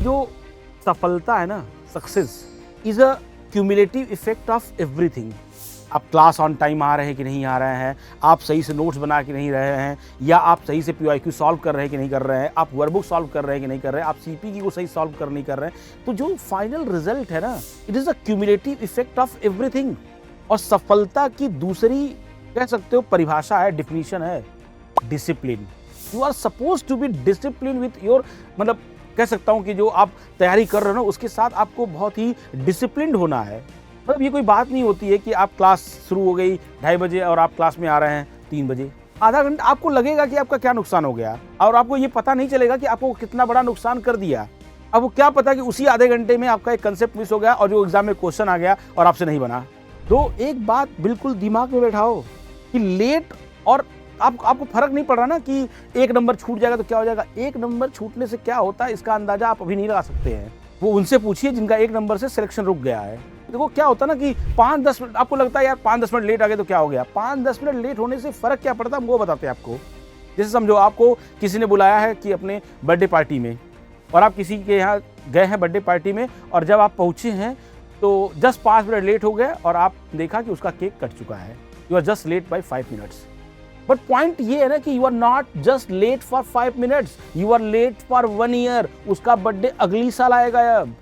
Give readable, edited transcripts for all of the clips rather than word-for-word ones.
जो सफलता है ना, success is a cumulative effect of everything. आप क्लास ऑन टाइम आ रहे हैं कि नहीं आ रहे हैं, आप सही से नोट्स बना के नहीं रहे हैं, या आप सही से PYQ सॉल्व कर रहे हैं कि नहीं कर रहे हैं, आप वर्कबुक सॉल्व कर रहे हैं कि नहीं कर रहे हैं, आप CPQ को सही सॉल्व कर नहीं कर रहे हैं। तो जो फाइनल रिजल्ट है ना, it is a cumulative effect of everything. और सफलता की दूसरी कह सकते हो परिभाषा है, डिफिनीशन है discipline. You are suppose to be discipline with your, मतलब कह सकता हूँ कि जो आप तैयारी कर रहे हो ना उसके साथ आपको बहुत ही डिसिप्लिन्ड होना है। मतलब ये कोई बात नहीं होती है कि आप क्लास शुरू हो गई 2:30 बजे और आप क्लास में आ रहे हैं 3 बजे। आधा घंटा आपको लगेगा कि आपका क्या नुकसान हो गया, और आपको ये पता नहीं चलेगा कि आपको कितना बड़ा नुकसान कर दिया। अब वो क्या पता कि उसी आधे घंटे में आपका एक कंसेप्ट मिस हो गया और जो एग्जाम में क्वेश्चन आ गया और आपसे नहीं बना। तो एक बात बिल्कुल दिमाग में बैठाओ कि लेट और आपको फर्क नहीं पड़ रहा ना कि 1 नंबर छूट जाएगा तो क्या हो जाएगा। 1 नंबर छूटने से क्या होता है इसका अंदाजा आप अभी नहीं लगा सकते हैं। वो उनसे पूछिए जिनका 1 नंबर से सिलेक्शन रुक गया है। देखो क्या होता है ना कि 5-10 मिनट आपको लगता है यार 5-10 मिनट लेट आ गए तो क्या हो गया। 5-10 मिनट लेट होने से फर्क क्या पड़ता है, हम वो बताते हैं आपको। जैसे समझो आपको किसी ने बुलाया है कि अपने बर्थडे पार्टी में, और आप किसी के यहाँ गए हैं बर्थडे पार्टी में, और जब आप पहुँचे हैं तो जस्ट 5 मिनट लेट हो गए और आप देखा कि उसका केक कट चुका है। You are just late by 5 minutes. But point ये है ना कि you are not just late for 5 minutes, you are late for 1 year. उसका बर्थडे अगली साल आएगा। अब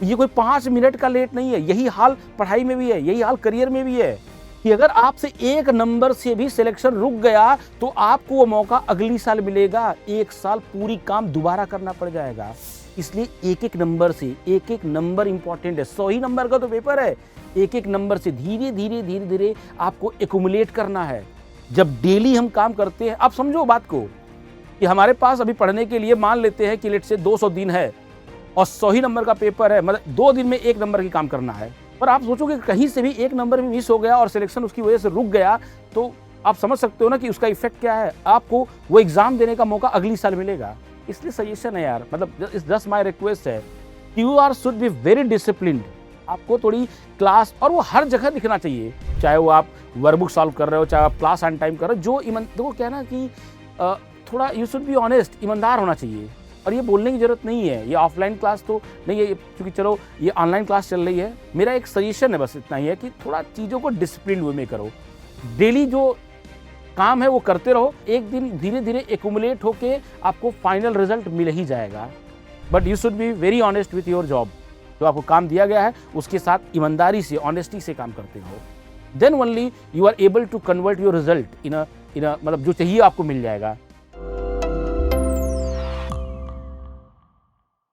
ये कोई 5 मिनट का लेट नहीं है। यही हाल पढ़ाई में भी है, यही हाल करियर में भी है कि अगर आपसे 1 नंबर से भी सिलेक्शन रुक गया तो आपको वो मौका अगली साल मिलेगा। 1 साल पूरी काम दोबारा करना पड़ जाएगा। इसलिए एक नंबर से एक नंबर इंपॉर्टेंट है। 100 ही नंबर का तो पेपर है। एक नंबर से धीरे धीरे आपको एक्युमुलेट करना है। जब डेली हम काम करते हैं, आप समझो बात को कि हमारे पास अभी पढ़ने के लिए मान लेते हैं कि लेट से 200 दिन है और 100 ही नंबर का पेपर है, मतलब 2 दिन में 1 नंबर की काम करना है। पर आप सोचोगे कहीं से भी 1 नंबर भी मिस हो गया और सिलेक्शन उसकी वजह से रुक गया तो आप समझ सकते हो ना कि उसका इफेक्ट क्या है। आपको वो एग्जाम देने का मौका अगली साल मिलेगा। इसलिए सजेशन है यार, मतलब इस जस्ट माय रिक्वेस्ट है, you are should be very disciplined. आपको थोड़ी क्लास, और वो हर जगह दिखना चाहिए, चाहे वो आप वर्कबुक सॉल्व कर रहे हो, चाहे आप क्लास ऑन टाइम कर रहे हो। जो देखो क्या ना कि थोड़ा यू शुड बी ऑनेस्ट, ईमानदार होना चाहिए। और ये बोलने की जरूरत नहीं है, ये ऑफलाइन क्लास तो नहीं है, क्योंकि चलो ये ऑनलाइन क्लास चल रही है। मेरा एक सजेशन है, बस इतना ही है कि थोड़ा चीज़ों को डिसिप्लिन वे में करो। डेली जो काम है वो करते रहो। एक दिन धीरे धीरे एक्युमुलेट होके आपको फाइनल रिजल्ट मिल ही जाएगा। But you should be very honest with your job. जो आपको काम दिया गया है उसके साथ ईमानदारी से, ऑनेस्टी से काम करते हो। Then only you are able to convert your result in a मतलब जो चाहिए आपको मिल जाएगा।